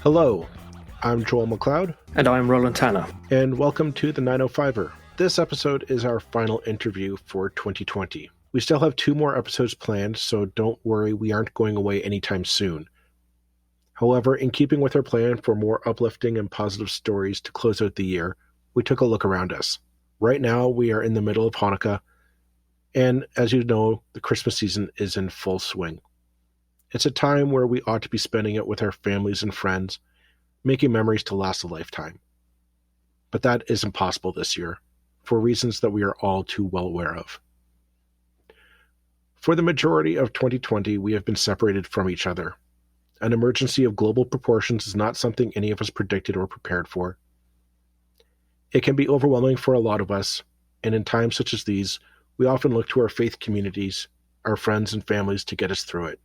Hello, I'm Joel McLeod. And I'm Roland Tanner. And welcome to the 905er. This episode is our final interview for 2020. We still have 2 more episodes planned, so don't worry, we aren't going away anytime soon. However, in keeping with our plan for more uplifting and positive stories to close out the year, we took a look around us. Right now, we are in the middle of Hanukkah, and as you know, the Christmas season is in full swing. It's a time where we ought to be spending it with our families and friends, making memories to last a lifetime. But that isn't possible this year, for reasons that we are all too well aware of. For the majority of 2020, we have been separated from each other. An emergency of global proportions is not something any of us predicted or prepared for. It can be overwhelming for a lot of us, and in times such as these, we often look to our faith communities, our friends and families to get us through it.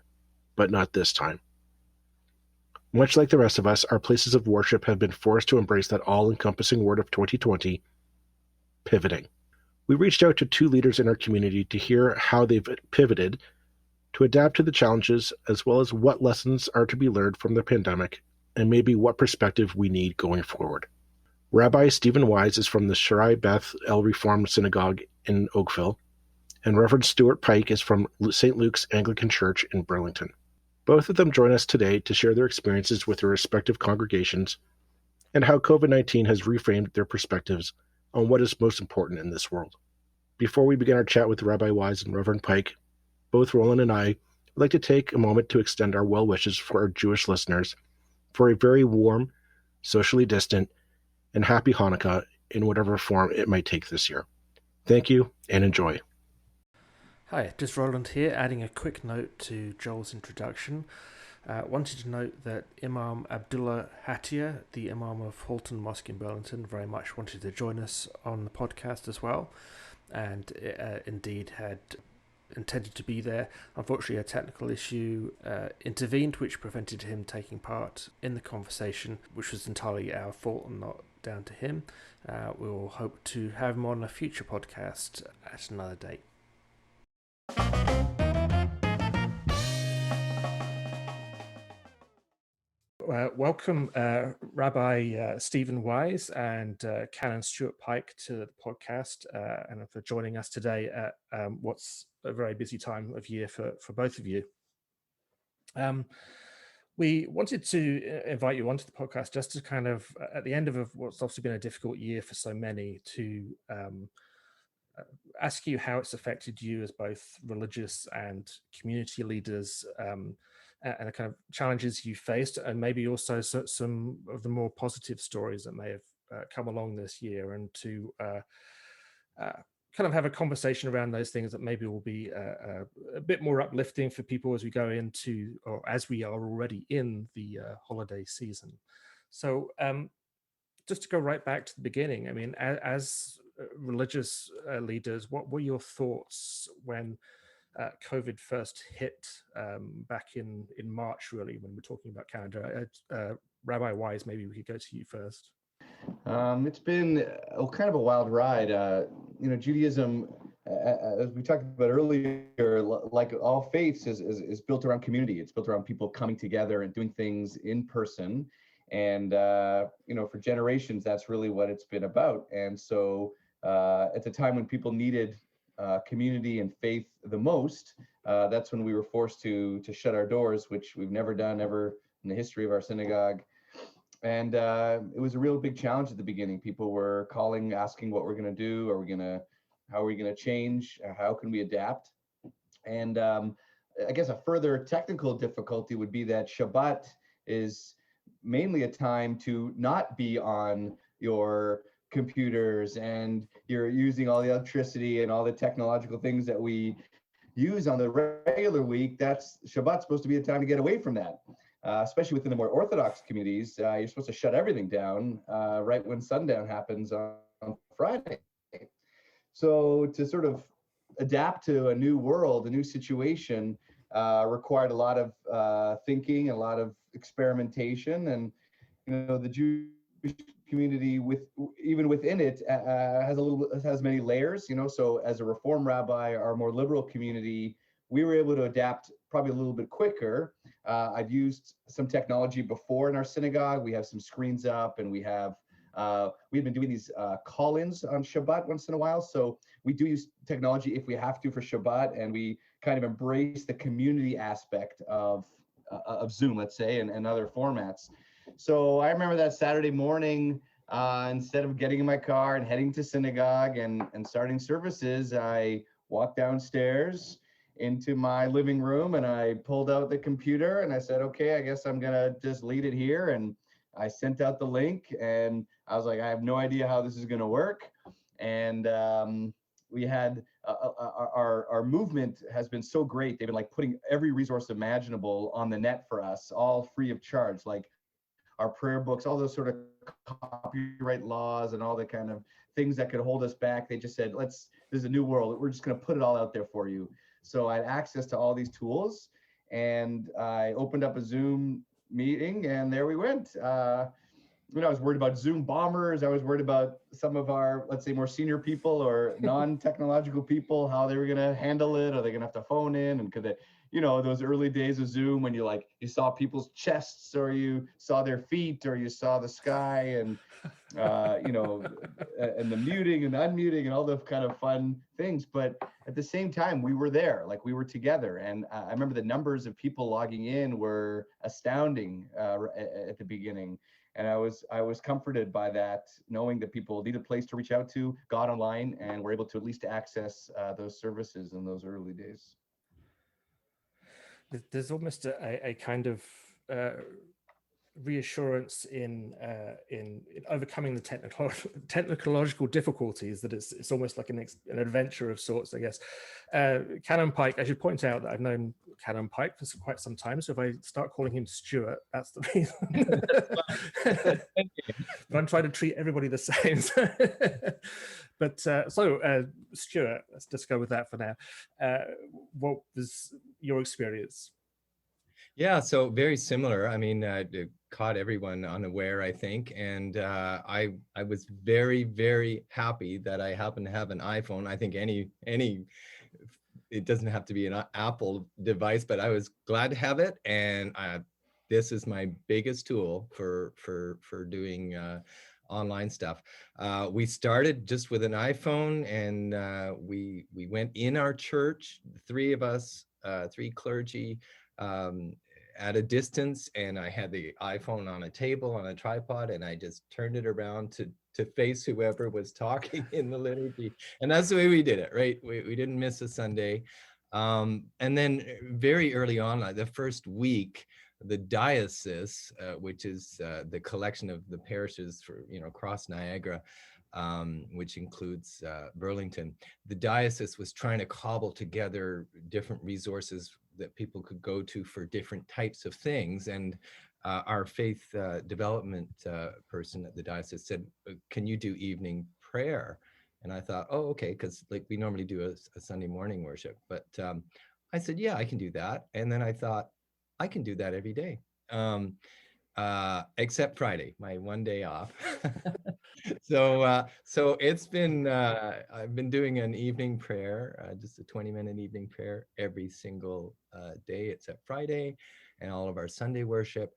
But not this time. Much like the rest of us, our places of worship have been forced to embrace that all-encompassing word of 2020, pivoting. We reached out to 2 leaders in our community to hear how they've pivoted to adapt to the challenges, as well as what lessons are to be learned from the pandemic, and maybe what perspective we need going forward. Rabbi Stephen Wise is from the Shaarei-Beth Reformed Synagogue in Oakville, and Reverend Stuart Pike is from St. Luke's Anglican Church in Burlington. Both of them join us today to share their experiences with their respective congregations and how COVID-19 has reframed their perspectives on what is most important in this world. Before we begin our chat with Rabbi Wise and Reverend Pike, both Roland and I would like to take a moment to extend our well wishes for our Jewish listeners for a very warm, socially distant, and happy Hanukkah in whatever form it might take this year. Thank you and enjoy. Hi, just Roland here, adding a quick note to Joel's introduction. Wanted to note that Imam Abdullah Hatia, the Imam of Halton Mosque in Burlington, very much wanted to join us on the podcast as well, and indeed had intended to be there. Unfortunately, a technical issue intervened, which prevented him taking part in the conversation, which was entirely our fault and not down to him. We will hope to have him on a future podcast at another date. Welcome, Rabbi Stephen Wise and Canon Stuart Pike to the podcast, and for joining us today at what's a very busy time of year for both of you. We wanted to invite you onto the podcast just to kind of, at the end of what's obviously been a difficult year for so many, to ask you how it's affected you as both religious and community leaders, and the kind of challenges you faced, and maybe also some of the more positive stories that may have come along this year, and to kind of have a conversation around those things that maybe will be a bit more uplifting for people as we go into, or as we are already in, the holiday season. So just to go right back to the beginning, I mean, as religious leaders, what were your thoughts when COVID first hit back in March, really, when we're talking about Canada? Rabbi Wise, maybe we could go to you first. It's been kind of a wild ride. Judaism, as we talked about earlier, like all faiths, is built around community. It's built around people coming together and doing things in person. And, for generations, that's really what it's been about. And so at the time when people needed community and faith the most, that's when we were forced to shut our doors, which we've never done ever in the history of our synagogue. And it was a real big challenge at the beginning. People were calling, asking what we're going to do. How are we going to change? How can we adapt? And I guess a further technical difficulty would be that Shabbat is mainly a time to not be on your computers, and you're using all the electricity and all the technological things that we use on the regular week. Shabbat's supposed to be a time to get away from that. Especially within the more Orthodox communities, you're supposed to shut everything down right when sundown happens on Friday. So to sort of adapt to a new world, a new situation, required a lot of thinking, a lot of experimentation, and the Jewish community, even within it, has many layers. So as a Reform rabbi, our more liberal community we were able to adapt probably a little bit quicker. I've used some technology before in our synagogue. We have some screens up, and we've been doing these call-ins on Shabbat once in a while. So we do use technology if we have to for Shabbat, and we kind of embrace the community aspect of Zoom, let's say, and other formats. So I remember that Saturday morning, instead of getting in my car and heading to synagogue and starting services, I walked downstairs into my living room, and I pulled out the computer, and I said, okay, I guess I'm gonna just lead it here. And I sent out the link, and I was like, I have no idea how this is gonna work. And we had our movement has been so great. They've been like putting every resource imaginable on the net for us, all free of charge, like our prayer books, all those sort of copyright laws and all the kind of things that could hold us back. They just said, this is a new world. We're just going to put it all out there for you. So I had access to all these tools, and I opened up a Zoom meeting, and there we went. I was worried about Zoom bombers. I was worried about some of our, let's say, more senior people or non-technological people, how they were going to handle it. Are they going to have to phone in? And could they, those early days of Zoom when you saw people's chests, or you saw their feet, or you saw the sky, and, and the muting and the unmuting and all the kind of fun things. But at the same time, we were there, we were together. And I remember the numbers of people logging in were astounding at the beginning. And I was comforted by that, knowing that people need a place to reach out to, got online, and were able to at least access those services in those early days. There's almost a kind of reassurance in overcoming the technological difficulties, that it's almost like an adventure of sorts, I guess. Canon Pike, I should point out that I've known Canon Pike for quite some time, so if I start calling him Stuart, that's the reason. But I'm trying to treat everybody the same. But Stuart, let's just go with that for now. What was your experience? Yeah, so very similar. I mean, it caught everyone unaware, I think. And I was very, very happy that I happen to have an iPhone. I think it doesn't have to be an Apple device, but I was glad to have it. And this is my biggest tool for doing online stuff. We started just with an iPhone, and we went in our church, the three of us, three clergy, at a distance, and I had the iPhone on a table on a tripod, and I just turned it around to face whoever was talking in the liturgy. And that's the way we did it, right? We didn't miss a Sunday. And then very early on, the first week, the diocese, which is the collection of the parishes for, across Niagara, which includes Burlington, the diocese was trying to cobble together different resources that people could go to for different types of things. And our faith development person at the diocese said, can you do evening prayer? And I thought, oh, okay, because we normally do a Sunday morning worship. But I said, yeah, I can do that. And then I thought, I can do that every day, except Friday, my one day off. So it's been, I've been doing an evening prayer, just a 20-minute evening prayer every single day except Friday, and all of our Sunday worship.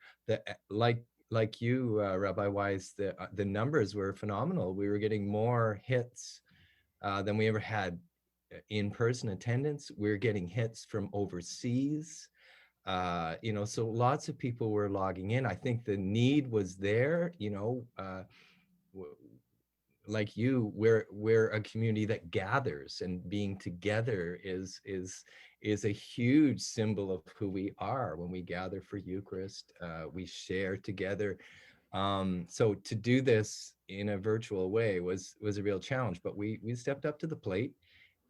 Like you, Rabbi Wise, the numbers were phenomenal. We were getting more hits than we ever had in-person attendance. We're getting hits from overseas. So lots of people were logging in. I think the need was there, like you, we're a community that gathers, and being together is a huge symbol of who we are. When we gather for Eucharist, we share together. So to do this in a virtual way was a real challenge, but we stepped up to the plate,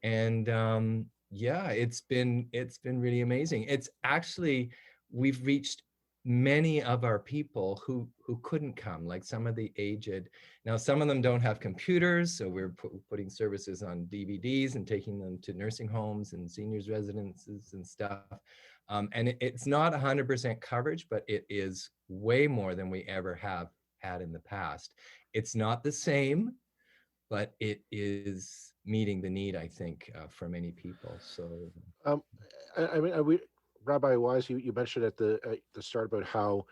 and yeah, it's been really amazing. It's actually, we've reached many of our people who couldn't come, like some of the aged. Now, some of them don't have computers, so we're putting services on DVDs and taking them to nursing homes and seniors residences and stuff. And it's not 100% coverage, but it is way more than we ever have had in the past. It's not the same, but it is meeting the need, I think, for many people. So, Rabbi Wise, you mentioned at the start about how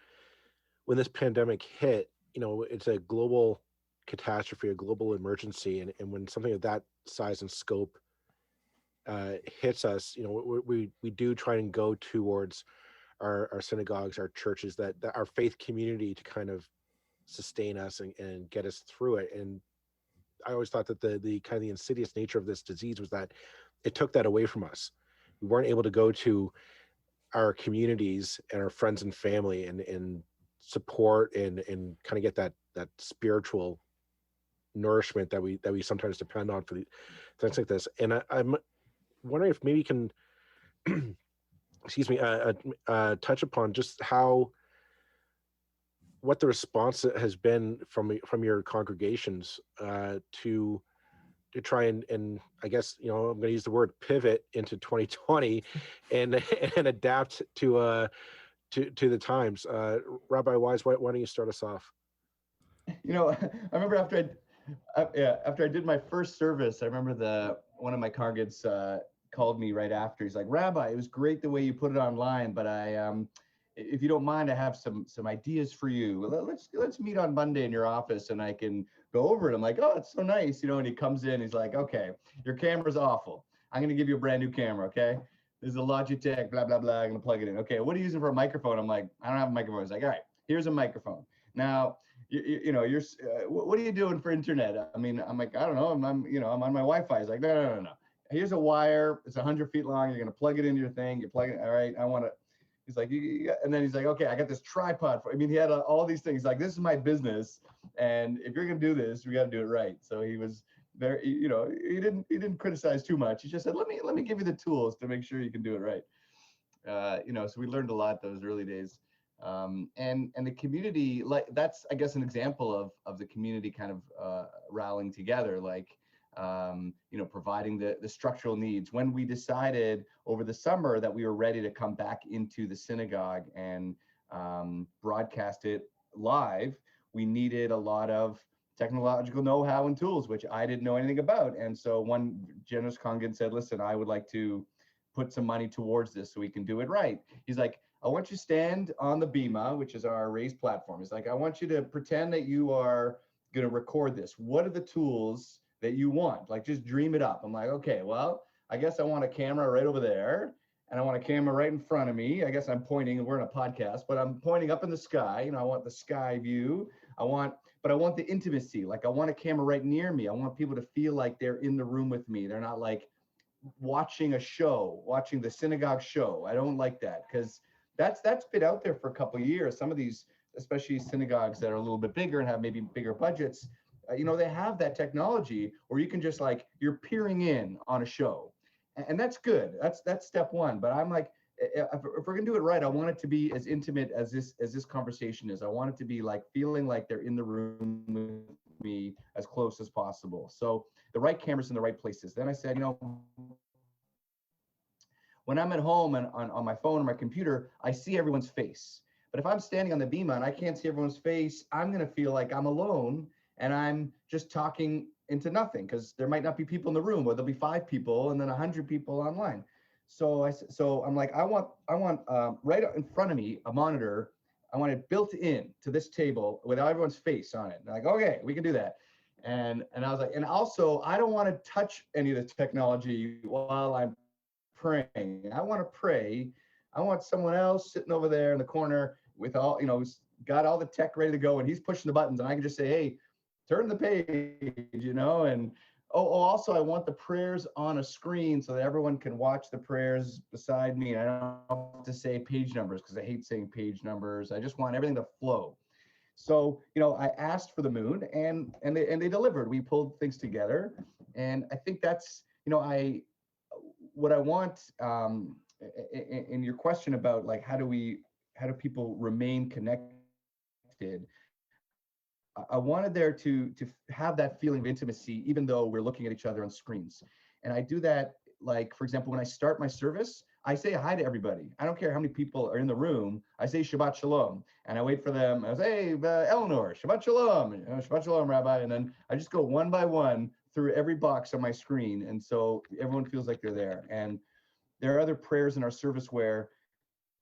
when this pandemic hit, it's a global catastrophe, a global emergency, and when something of that size and scope hits us, we do try and go towards our synagogues, our churches, that our faith community to kind of sustain us and get us through it. And I always thought that the kind of the insidious nature of this disease was that it took that away from us. We weren't able to go to our communities and our friends and family and support and kind of get that spiritual nourishment that we sometimes depend on for things like this. And I'm wondering if maybe you can excuse me, touch upon just what the response has been from your congregations to try and I guess I'm going to use the word pivot into 2020 and adapt to the times. Rabbi Wise, why don't you start us off? I remember after I did my first service, I remember one of my congregants called me right after. He's like, Rabbi, it was great the way you put it online, but if you don't mind, I have some ideas for you. Let's meet on Monday in your office and I can go over it. I'm like, oh, it's so nice, and he comes in, he's like, okay, your camera's awful. I'm gonna give you a brand new camera, okay? There's a Logitech, blah, blah, blah, I'm gonna plug it in. Okay, what are you using for a microphone? I'm like, I don't have a microphone. He's like, all right, here's a microphone. Now, what are you doing for internet? I mean, I'm like, I don't know, I'm on my Wi-Fi. He's like, no. Here's a wire, it's 100 feet long, you're gonna plug it into your thing, you plug it, all right, I want to. He's like, and then he's like, okay, I got this tripod. He had all these things. Like, this is my business, and if you're gonna do this, we got to do it right. So he was very, he didn't criticize too much. He just said, let me give you the tools to make sure you can do it right. So we learned a lot those early days, and the community, like, that's, I guess, an example of the community kind of rallying together, like. Providing the structural needs. When we decided over the summer that we were ready to come back into the synagogue and broadcast it live, we needed a lot of technological know-how and tools, which I didn't know anything about. And so one generous congregant said, listen, I would like to put some money towards this so we can do it right. He's like, I want you to stand on the Bima, which is our raised platform. He's like, I want you to pretend that you are going to record this. What are the tools that you want? Like, just dream it up. I'm like, okay, well, I guess I want a camera right over there, and I want a camera right in front of me. I guess I'm pointing, we're in a podcast, but I'm pointing up in the sky. I want the sky view. But I want the intimacy. Like, I want a camera right near me. I want people to feel like they're in the room with me. They're not like watching the synagogue show. I don't like that, because that's been out there for a couple of years. Some of these, especially synagogues that are a little bit bigger and have maybe bigger budgets, they have that technology where you can just, like, you're peering in on a show, and that's good. That's step one. But I'm like, if we're gonna do it right, I want it to be as intimate as this conversation is. I want it to be like feeling like they're in the room with me as close as possible. So the right cameras in the right places. Then I said, when I'm at home and on my phone or my computer, I see everyone's face. But if I'm standing on the Bima and I can't see everyone's face, I'm gonna feel like I'm alone. And I'm just talking into nothing, because there might not be people in the room, or there'll be 5 people and then 100 people online. So I'm like, I want right in front of me a monitor. I want it built in to this table without everyone's face on it. And I'm like, okay, we can do that. And I was like, and also, I don't want to touch any of the technology while I'm praying. I want to pray. I want someone else sitting over there in the corner with all, got all the tech ready to go, and he's pushing the buttons, and I can just say, hey, turn the page, and also I want the prayers on a screen so that everyone can watch the prayers beside me. And I don't have to say page numbers, because I hate saying page numbers. I just want everything to flow. So, I asked for the moon, and they delivered. We pulled things together, and I think that's, what I want, in your question about, like, how do people remain connected? I wanted there to have that feeling of intimacy, even though we're looking at each other on screens. And I do that, like, for example, when I start my service, I say hi to everybody. I don't care how many people are in the room. I say Shabbat Shalom, and I wait for them. I say, hey, Eleanor, Shabbat Shalom, Shabbat Shalom, Rabbi. And then I just go one by one through every box on my screen. And so everyone feels like they're there. And there are other prayers in our service where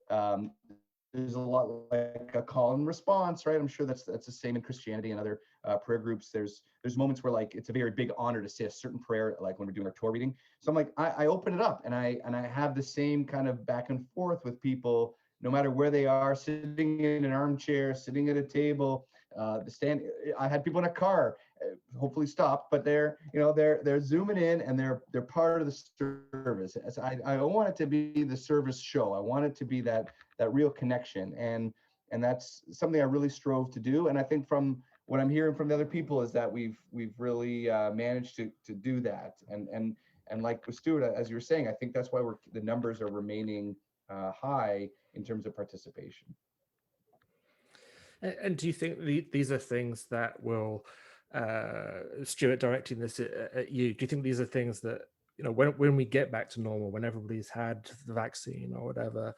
there's a lot like a call and response, right? I'm sure that's the same in Christianity and other prayer groups. There's moments where like it's a very big honor to say a certain prayer, like when we're doing our Torah reading. So I'm like, I open it up and I have the same kind of back and forth with people, no matter where they are, sitting in an armchair, sitting at a table, the stand. I had people in a car, hopefully stopped, but they're zooming in and they're part of the service. I don't want it to be the service show. I want it to be that real connection, and that's something I really strove to do. And I think from what I'm hearing from the other people is that we've really managed to do that. And like with Stuart, as you were saying, I think that's why the numbers are remaining high in terms of participation. And do you think these are things that will, Stuart, directing this at you, do you think these are things that, when we get back to normal, when everybody's had the vaccine or whatever,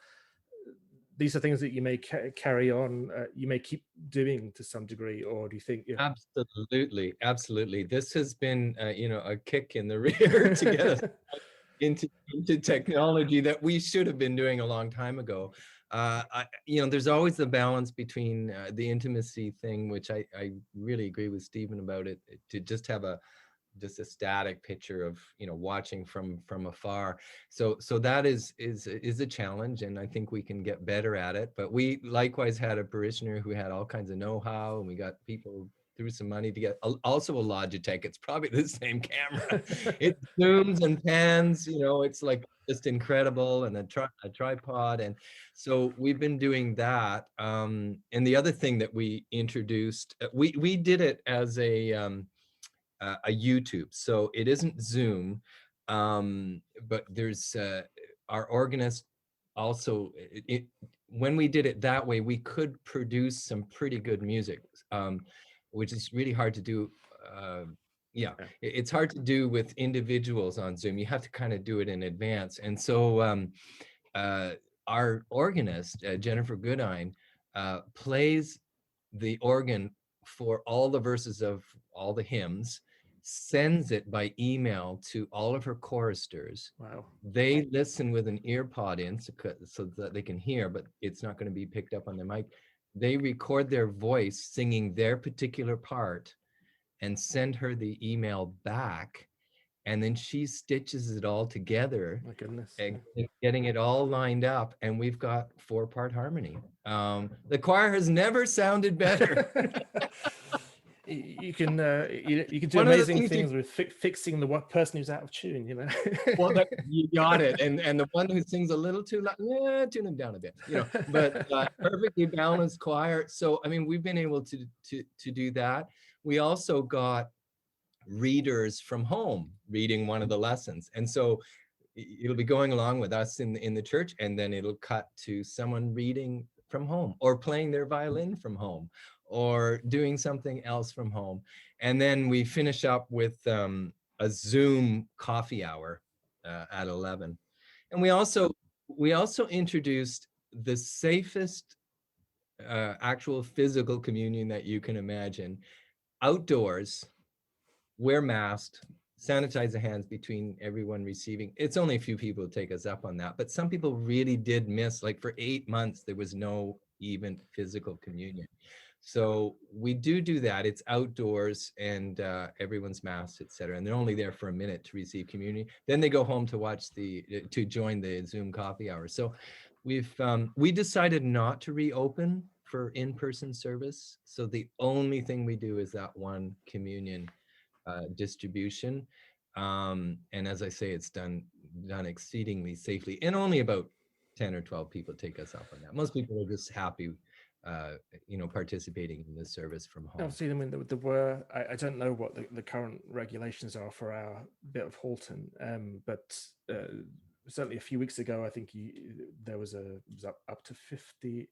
these are things that you may carry on, you may keep doing to some degree, or do you think? Absolutely. This has been, a kick in the rear to get us into technology that we should have been doing a long time ago. There's always the balance between the intimacy thing, which I really agree with Stephen about it, to just have a static picture of watching from afar. So that is a challenge, and I think we can get better at it. But we likewise had a parishioner who had all kinds of know-how, and we got people threw some money to get also a Logitech. It's probably the same camera. It zooms and pans, it's like just incredible, and a tripod. And so we've been doing that. And the other thing that we introduced, we did it as a YouTube. So it isn't Zoom, but there's our organist also, when we did it that way, we could produce some pretty good music, which is really hard to do. It's hard to do with individuals on Zoom. You have to kind of do it in advance. And so our organist, Jennifer Goodine, plays the organ for all the verses of all the hymns, sends it by email to all of her choristers. Wow. They listen with an ear pod in so that they can hear, but it's not going to be picked up on the mic. They record their voice singing their particular part and send her the email back. And then she stitches it all together. My goodness. And getting it all lined up, and we've got 4-part harmony. The choir has never sounded better. You can do amazing things with fixing the person who's out of tune, Well, you got it. And the one who sings a little too loud, tune him down a bit, but perfectly balanced choir. So, we've been able to do that. We also got readers from home reading one of the lessons. And so it'll be going along with us in the church, and then it'll cut to someone reading from home or playing their violin from home or doing something else from home. And then we finish up with a Zoom coffee hour at 11. And we also introduced the safest actual physical communion that you can imagine. Outdoors, wear masks, sanitize the hands between everyone receiving. It's only a few people who take us up on that, but some people really did miss, like for 8 months, there was no even physical communion. So we do that. It's outdoors, and everyone's masked, etc. And they're only there for a minute to receive communion. Then they go home to join the Zoom coffee hour. So we decided not to reopen for in-person service. So the only thing we do is that one communion distribution. And as I say, it's done exceedingly safely, and only about 10 or 12 people take us up on that. Most people are just happy participating in the service from home. Obviously, there were, I don't know what the current regulations are for our bit of Halton, but certainly a few weeks ago, I think there was up to 50,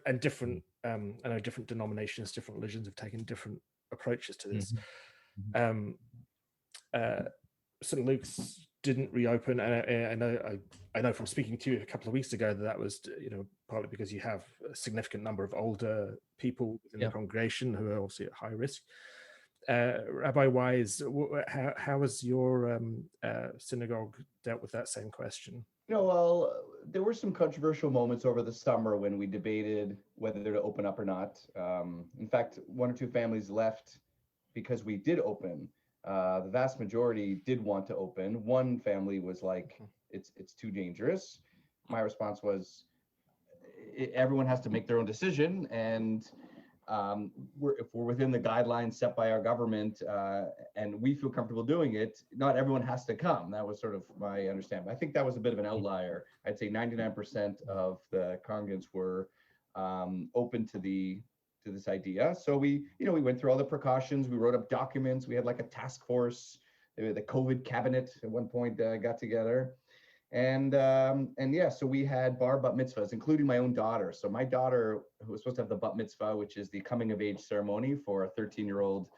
and different, I know different denominations, different religions have taken different approaches to this. St. Luke's didn't reopen, and I know I know from speaking to you a couple of weeks ago that was, partly because you have a significant number of older people in the congregation who are obviously at high risk. Rabbi Wise, how has your synagogue dealt with that same question? Well, there were some controversial moments over the summer when we debated whether to open up or not. In fact, one or two families left because we did open. The vast majority did want to open. One family was like, it's too dangerous. My response was, everyone has to make their own decision, and if we're within the guidelines set by our government and we feel comfortable doing it, not everyone has to come. That was sort of my understanding. I think that was a bit of an outlier. I'd say 99% of the congregants were open to this idea. So we went through all the precautions. We wrote up documents. We had like a task force. The COVID cabinet at one point got together. And so we had bar bat mitzvahs, including my own daughter. So my daughter, who was supposed to have the bat mitzvah, which is the coming of age ceremony for a 13-year-old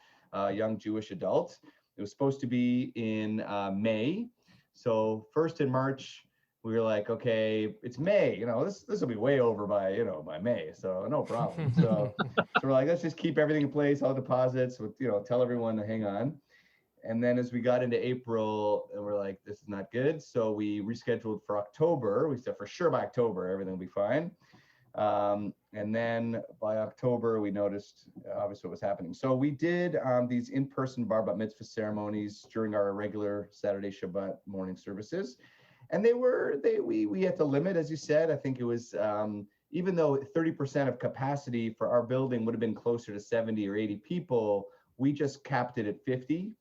young Jewish adult, it was supposed to be in May. So first in March, we were like, okay, it's May, this will be way over by May, so no problem. So we're like, let's just keep everything in place, all deposits, with tell everyone to hang on. And then as we got into April, and we're like, this is not good. So we rescheduled for October. We said for sure by October, everything will be fine. And then by October, we noticed obviously what was happening. So we did these in-person bar bat mitzvah ceremonies during our regular Saturday Shabbat morning services. And we had to limit, as you said. I think it was, even though 30% of capacity for our building would have been closer to 70 or 80 people, we just capped it at 50.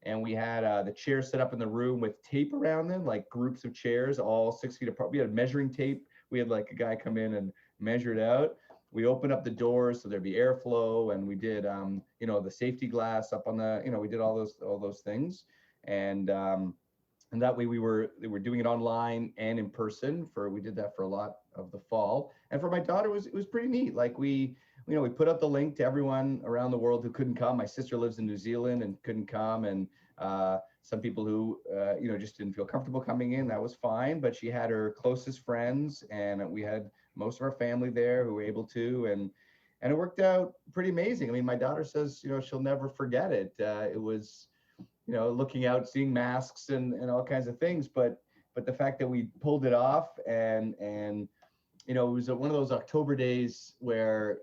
And we had the chairs set up in the room with tape around them, like groups of chairs, all 6 feet apart. We had measuring tape. We had like a guy come in and measure it out. We opened up the doors so there'd be airflow, and we did, the safety glass up on the, we did all those things, and that way we were doing it online and in person. We did that for a lot of the fall, and for my daughter it was pretty neat. Like we put up the link to everyone around the world who couldn't come. My sister lives in New Zealand and couldn't come, and some people who just didn't feel comfortable coming in. That was fine, but she had her closest friends, and we had most of our family there who were able to, and it worked out pretty amazing. I mean, my daughter says she'll never forget it. It was looking out, seeing masks and all kinds of things, but the fact that we pulled it off, and it was one of those October days where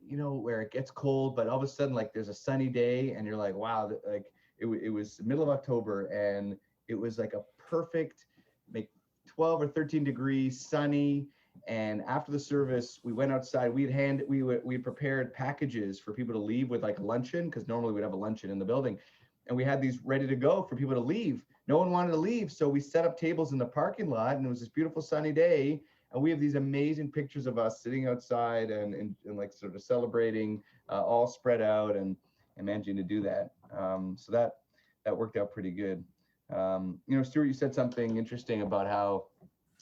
it gets cold, but all of a sudden, like, there's a sunny day, and you're like, wow, like it was the middle of October, and it was like a perfect, like 12 or 13 degrees, sunny. And after the service, we went outside. We prepared packages for people to leave with, like, a luncheon, because normally we'd have a luncheon in the building, and we had these ready to go for people to leave. No one wanted to leave, so we set up tables in the parking lot, and it was this beautiful sunny day. And we have these amazing pictures of us sitting outside and like sort of celebrating, all spread out and managing to do that. So that worked out pretty good. Stuart, you said something interesting about how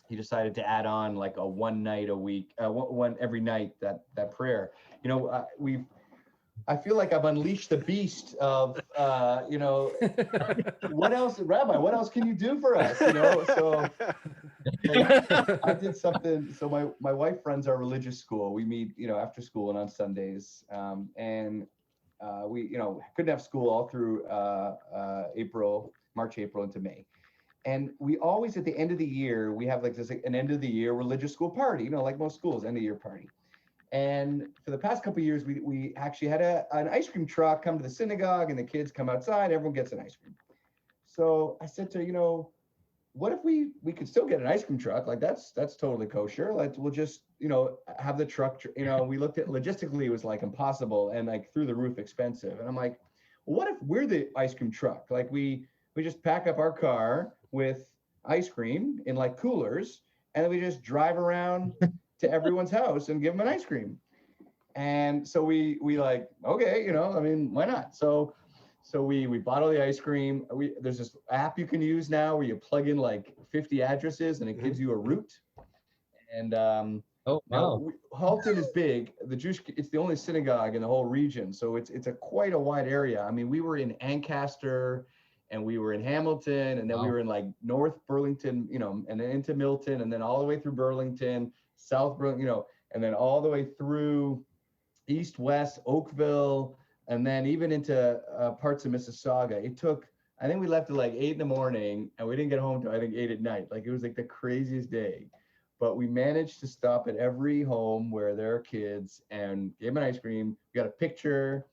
he decided to add on like a one night a week, one every night, that prayer. I feel like I've unleashed the beast of, what else, Rabbi, what else can you do for us? So I did something. So my wife runs our religious school. We meet, after school and on Sundays. And we, couldn't have school all through March, April into May. And we always, at the end of the year, we have like this, an end of the year religious school party, like most schools, end of year party. And for the past couple of years, we actually had an ice cream truck come to the synagogue, and the kids come outside, everyone gets an ice cream. So I said to her, what if we could still get an ice cream truck? Like that's totally kosher. Like we'll just, have the truck, we looked at logistically, it was like impossible and like through the roof expensive. And I'm like, well, what if we're the ice cream truck? Like we just pack up our car with ice cream in like coolers, and then we just drive around to everyone's house and give them an ice cream. And so we like, okay, why not? So we bought all the ice cream. There's this app you can use now where you plug in like 50 addresses and it gives you a route. And oh wow, Halton is big. It's the only synagogue in the whole region, so it's quite a wide area. I mean, we were in Ancaster and we were in Hamilton, and then we were in like North Burlington, you know, and then into Milton, and then all the way through Burlington, South Burlington, you know, and then all the way through East, West, Oakville, and then even into parts of Mississauga. It took, I think we left at like 8 in the morning, and we didn't get home till I think 8 at night. Like, it was like the craziest day. But we managed to stop at every home where there are kids and gave them an ice cream. We got a picture,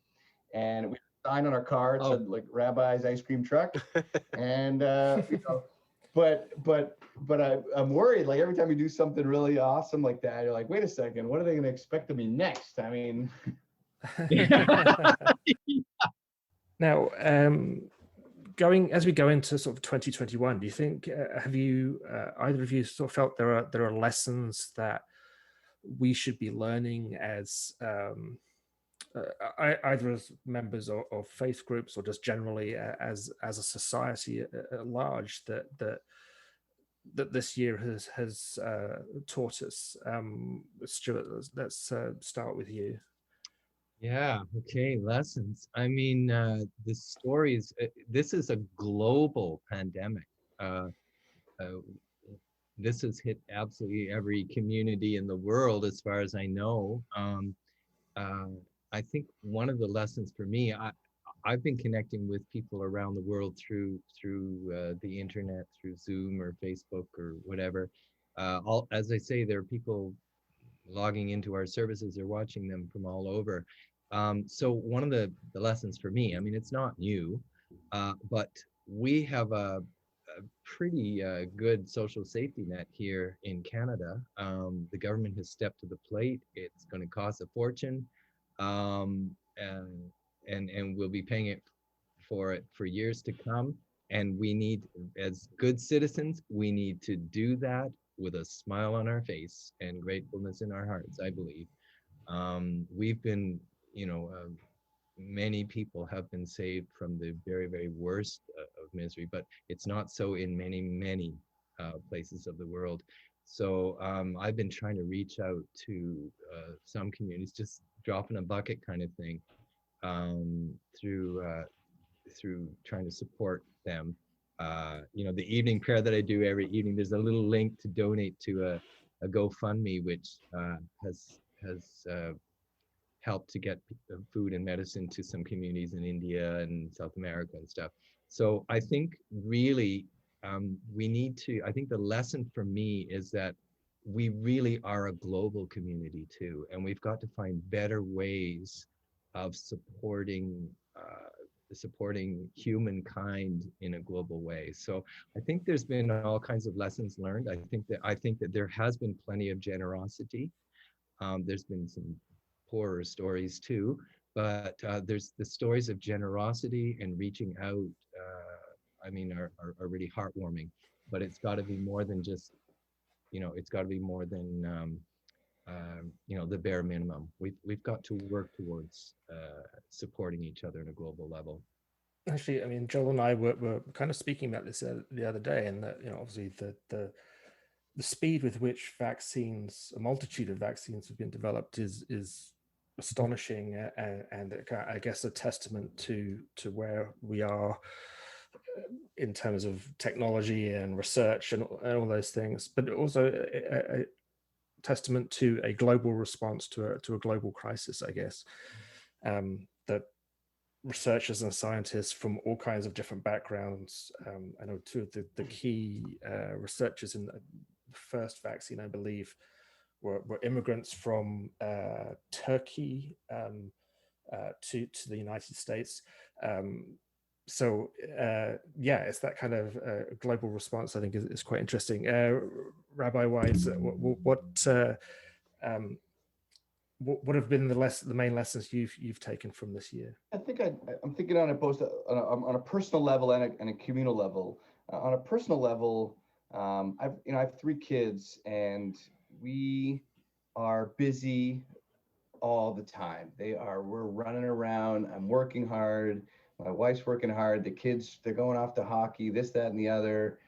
and we had a sign on our car. It said like Rabbi's ice cream truck. And you know, but I'm worried. Like, every time we do something really awesome like that, you're like, wait a second, what are they going to expect of me next? I mean, now, as we go into sort of 2021, do you think have you either of you sort of felt there are lessons that we should be learning as either as members of faith groups or just generally as a society at large that this year has taught us? Stuart, let's start with you. Yeah, okay, lessons. I mean, the stories, this is a global pandemic. This has hit absolutely every community in the world, as far as I know. I think one of the lessons for me, I've been connecting with people around the world through the internet, through Zoom or Facebook or whatever. As I say, there are people logging into our services or watching them from all over. So one of the lessons for me, I mean, it's not new, but we have a pretty good social safety net here in Canada. The government has stepped to the plate. It's going to cost a fortune, and we'll be paying it for years to come. And we need, as good citizens, we need to do that with a smile on our face and gratefulness in our hearts, I believe. We've been, many people have been saved from the very, very worst of misery, but it's not so in many, many places of the world. So I've been trying to reach out to some communities, just dropping a bucket kind of thing, through trying to support them. The evening prayer that I do every evening, there's a little link to donate to a GoFundMe, which has helped to get food and medicine to some communities in India and South America and stuff. So I think really we need to, I think the lesson for me is that we really are a global community too, and we've got to find better ways of supporting humankind in a global way. So I think there's been all kinds of lessons learned. I think that there has been plenty of generosity. There's been some poorer stories too, but there's the stories of generosity and reaching out. Are really heartwarming. But it's got to be more than just, it's got to be more than the bare minimum. We've got to work towards supporting each other on a global level. Actually, I mean, Joel and I were kind of speaking about this the other day, and that, obviously the speed with which a multitude of vaccines have been developed is astonishing, and I guess a testament to where we are in terms of technology and research and all those things, but also a testament to a global response to a global crisis, I guess. That researchers and scientists from all kinds of different backgrounds. I know two of the key researchers in the first vaccine, I believe, were immigrants from Turkey to the United States. It's that kind of global response, I think, is quite interesting. Rabbi Wise, what have been the main lessons you've taken from this year? I think I'm thinking on both on a personal level and a communal level. On a personal level, I have 3 kids, and we are busy all the time. We're running around. I'm working hard. My wife's working hard. The kids, they're going off to hockey, this, that, and the other.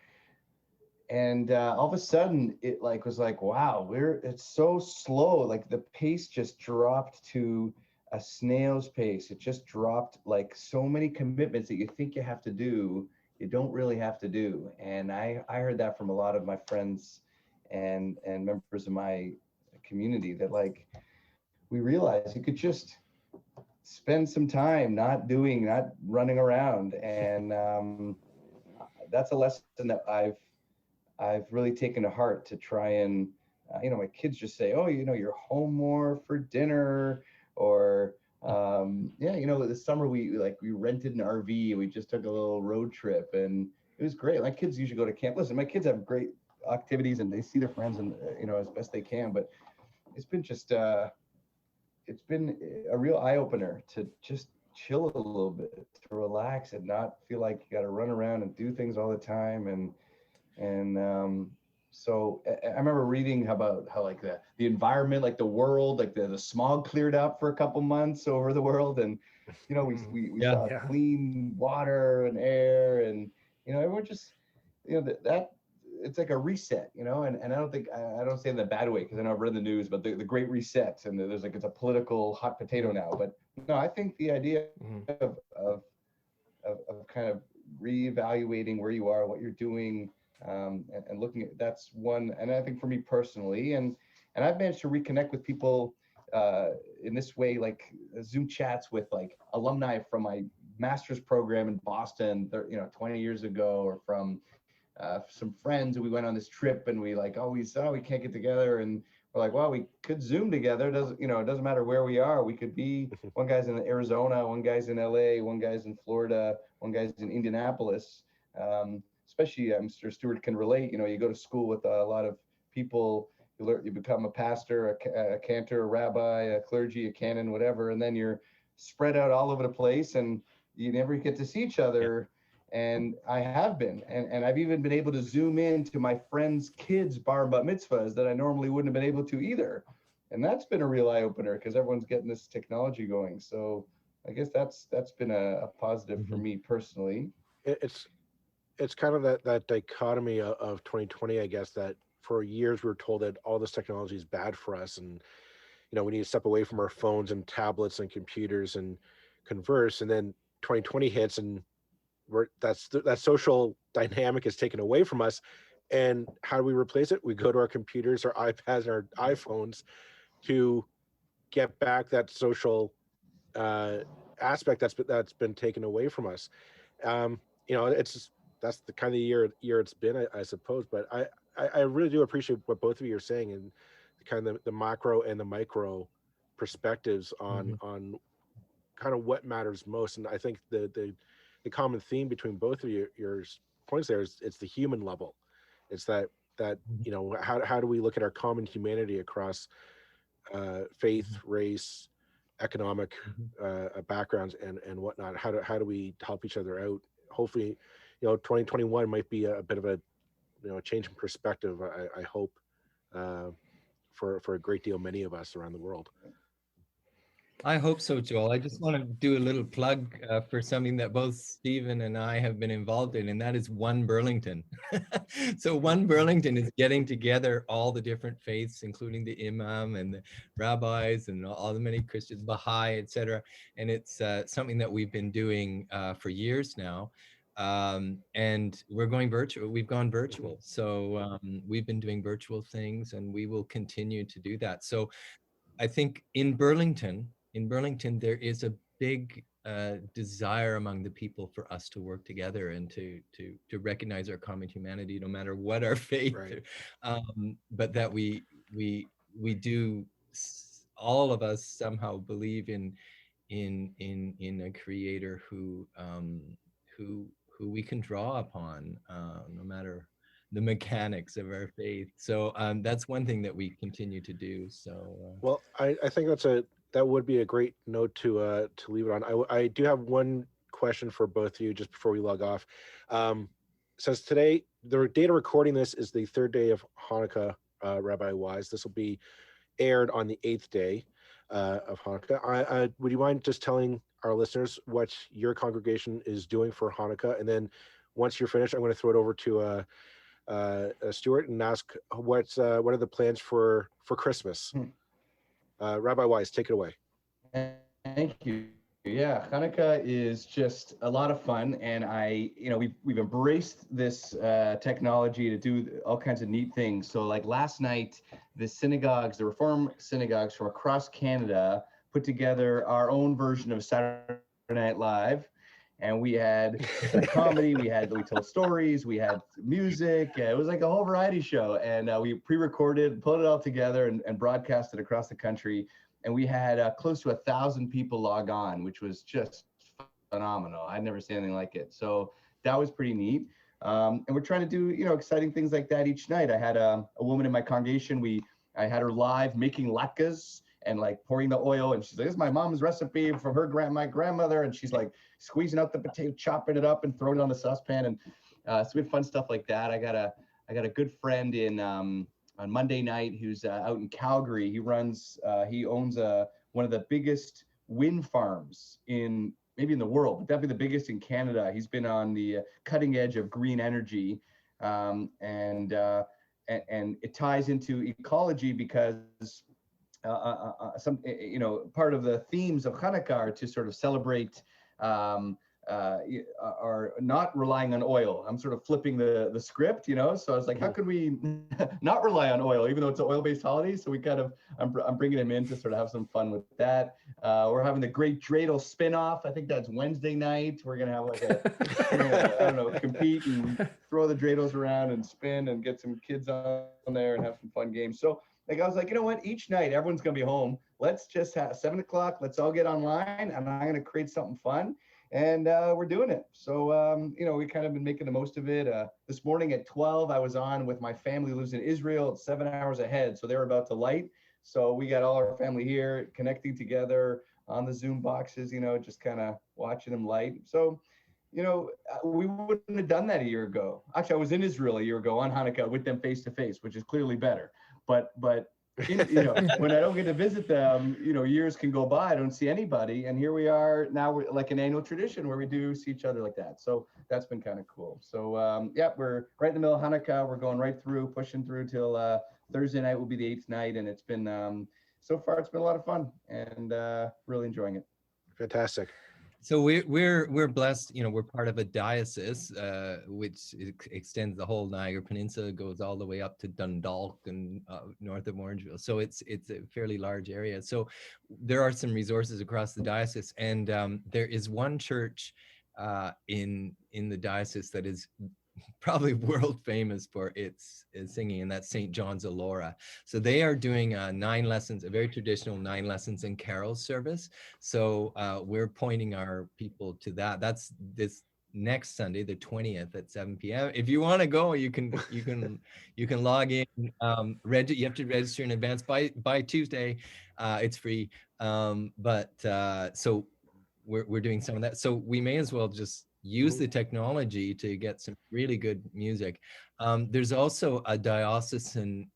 And all of a sudden, it was like, wow, it's so slow. Like, the pace just dropped to a snail's pace. It just dropped, like, so many commitments that you think you have to do. you don't really have to do. And I heard that from a lot of my friends and members of my community, that like, we realized you could just spend some time not running around. And that's a lesson that I've really taken to heart, to try and, my kids just say, oh, you're home more for dinner, or, this summer we rented an RV. We just took a little road trip, and it was great. My kids usually go to camp. Listen, my kids have great activities and they see their friends, and, as best they can, but it's been just, it's been a real eye opener to just chill a little bit, to relax and not feel like you got to run around and do things all the time. And so I remember reading about how like the environment, like the world, like the smog cleared up for a couple months over the world, and we saw clean water and air, and everyone just that it's like a reset, and I don't think, I don't say in the bad way, because I know I've read the news, but the great reset, and there's like, it's a political hot potato now. But no, I think the idea of kind of reevaluating where you are, what you're doing, and looking at, that's one. And I think for me personally, and I've managed to reconnect with people in this way, like Zoom chats with like alumni from my master's program in Boston, 20 years ago, or from some friends who we went on this trip, and we like always said, oh, we can't get together, and we're like, well, we could Zoom together. It doesn't matter where we are. We could be, one guy's in Arizona, one guy's in LA, one guy's in Florida, one guy's in Indianapolis. Especially, I'm sure Stuart can relate. You go to school with a lot of people. You become a pastor, a cantor, a rabbi, a clergy, a canon, whatever, and then you're spread out all over the place, and you never get to see each other. And I have been, and I've even been able to Zoom in to my friends' kids' bar bat mitzvahs that I normally wouldn't have been able to either. And that's been a real eye opener, because everyone's getting this technology going. So I guess that's been a positive for me personally. It's kind of that dichotomy of 2020, I guess, that for years we were told that all this technology is bad for us, and we need to step away from our phones and tablets and computers and converse. And then 2020 hits, and that social dynamic is taken away from us. And how do we replace it? We go to our computers, our iPads, and our iPhones to get back that social aspect that's been taken away from us. That's the kind of year it's been, I suppose. But I really do appreciate what both of you are saying, and kind of the macro and the micro perspectives on kind of what matters most. And I think the common theme between both of your points there is it's the human level. It's that how do we look at our common humanity across faith, race, economic backgrounds, and whatnot. How do we help each other out? Hopefully, 2021 might be a bit of a change in perspective, I hope, for a great deal, many of us around the world. I hope so, Joel. I just want to do a little plug for something that both Stephen and I have been involved in, and that is One Burlington. So One Burlington is getting together all the different faiths, including the imam and the rabbis and all the many Christians, Baha'i, etc. And it's something that we've been doing for years now. And we're going virtual. We've gone virtual. So we've been doing virtual things, and we will continue to do that. So I think in Burlington, there is a big desire among the people for us to work together and to recognize our common humanity, no matter what our faith. Right. But that we do, all of us somehow believe in a creator who we can draw upon, no matter the mechanics of our faith. So that's one thing that we continue to do. So well, I think that would be a great note to leave it on. I do have one question for both of you just before we log off. Says today, the date of recording this is the third day of Hanukkah, Rabbi Wise. This will be aired on the 8th day of Hanukkah. Would you mind just telling our listeners what your congregation is doing for Hanukkah? And then once you're finished, I'm going to throw it over to Stuart and ask what are the plans for Christmas. Rabbi Wise, take it away. Thank you. Yeah, Hanukkah is just a lot of fun, and we've embraced this technology to do all kinds of neat things. So, like last night, the Reform synagogues from across Canada put together our own version of Saturday Night Live, and we had some comedy, we told stories, we had music. It was like a whole variety show, and we pre-recorded, put it all together, and broadcast it across the country. And we had close to 1,000 people log on, which was just phenomenal. I'd never seen anything like it. So that was pretty neat. And we're trying to do, exciting things like that each night. I had a woman in my congregation. I had her live making latkes and like pouring the oil. And she's like, this is my mom's recipe from my grandmother. And she's like squeezing out the potato, chopping it up and throwing it on the saucepan. And so we had fun stuff like that. I got a good friend on Monday night who's out in Calgary. He owns one of the biggest wind farms maybe in the world, but definitely the biggest in Canada. He's been on the cutting edge of green energy, and it ties into ecology because part of the themes of Hanukkah are to sort of celebrate are not relying on oil. I'm sort of flipping the script, So I was like, how could we not rely on oil, even though it's an oil-based holiday? So I'm bringing him in to sort of have some fun with that. We're having the Great Dreidel spin-off. I think that's Wednesday night. We're gonna have like compete and throw the dreidels around and spin and get some kids on there and have some fun games. So I was like, you know what? Each night, everyone's gonna be home. Let's just have 7 o'clock. Let's all get online, and I'm gonna create something fun. And we're doing it. So, we kind of been making the most of it. This morning at 12, I was on with my family who lives in Israel. It's 7 hours ahead. So they're about to light. So we got all our family here connecting together on the Zoom boxes, just kind of watching them light. So, we wouldn't have done that a year ago. Actually, I was in Israel a year ago on Hanukkah with them face to face, which is clearly better. But when I don't get to visit them, years can go by. I don't see anybody. And here we are now. We're like an annual tradition where we do see each other like that. So that's been kind of cool. So we're right in the middle of Hanukkah. We're going right through, pushing through till Thursday night will be the 8th night. And it's been, so far, it's been a lot of fun and really enjoying it. Fantastic. So we're blessed, we're part of a diocese, which extends the whole Niagara Peninsula, goes all the way up to Dundalk and north of Orangeville. So it's a fairly large area. So there are some resources across the diocese, and there is one church in the diocese that is probably world famous for its singing, and that's St. John's Elora. So they are doing 9 lessons, a very traditional 9 lessons in carols service. So we're pointing our people to that. That's this next Sunday, the 20th at 7 p.m. If you want to go, you can log in. You have to register in advance by Tuesday. It's free. So we're doing some of that. So we may as well just use the technology to get some really good music. There's also a diocesan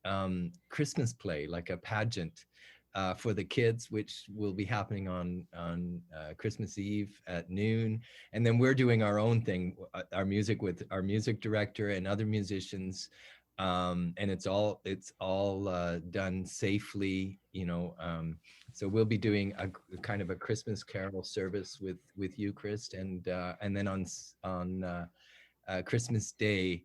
Christmas play, like a pageant for the kids, which will be happening on Christmas Eve at noon. And then we're doing our own thing, our music with our music director and other musicians. And it's all done safely, so we'll be doing a kind of a Christmas carol service with Eucharist, and then on Christmas Day,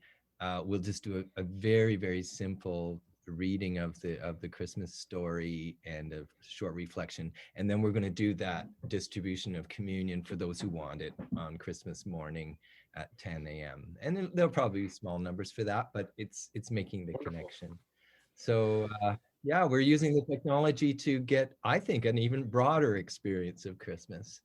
we'll just do a very, very simple reading of the Christmas story and a short reflection, and then we're going to do that distribution of communion for those who want it on Christmas morning at 10 a.m. And there'll probably be small numbers for that, but it's making the connection. So we're using the technology to get, I think, an even broader experience of Christmas.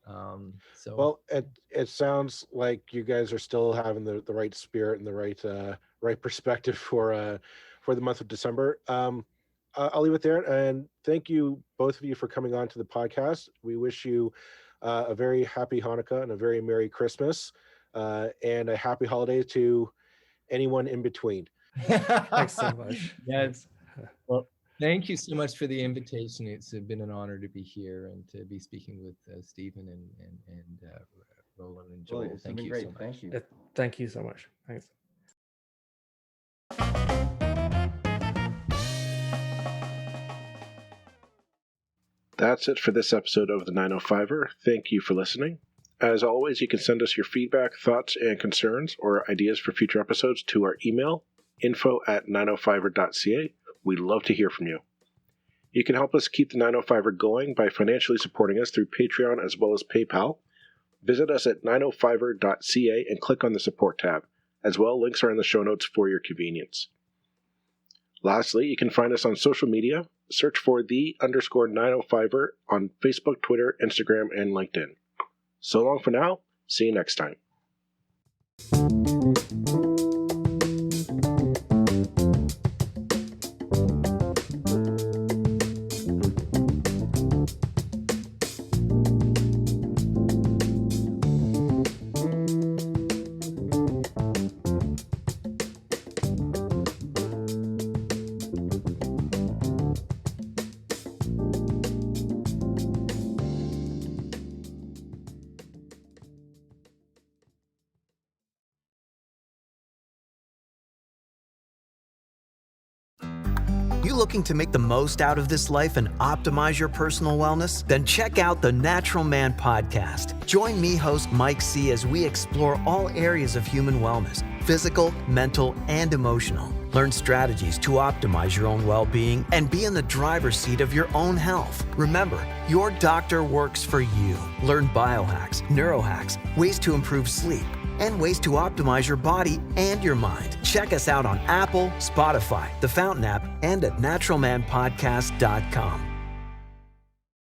Well, it sounds like you guys are still having the right spirit and the right perspective for the month of December. I'll leave it there, and thank you both of you for coming on to the podcast. We wish you a very happy Hanukkah and a very Merry Christmas, and a happy holiday to anyone in between. Thanks so much. Yes. Well, thank you so much for the invitation. It's been an honor to be here and to be speaking with Stephen and Roland and Joel. Thank you so much. Thank you. Thank you so much. Thanks. That's it for this episode of the 905er. Thank you for listening. As always, you can send us your feedback, thoughts, and concerns, or ideas for future episodes to our email, info@905er.ca. We'd love to hear from you. You can help us keep the 905er going by financially supporting us through Patreon as well as PayPal. Visit us at 905er.ca and click on the support tab. As well, links are in the show notes for your convenience. Lastly, you can find us on social media. Search for _905er on Facebook, Twitter, Instagram, and LinkedIn. So long for now. See you next time. You looking to make the most out of this life and optimize your personal wellness? Then check out the Natural Man Podcast. Join me, host Mike C., as we explore all areas of human wellness, physical, mental, and emotional. Learn strategies to optimize your own well-being and be in the driver's seat of your own health. Remember, your doctor works for you. Learn biohacks, neurohacks, ways to improve sleep, and ways to optimize your body and your mind. Check us out on Apple, Spotify, the Fountain app, and at naturalmanpodcast.com.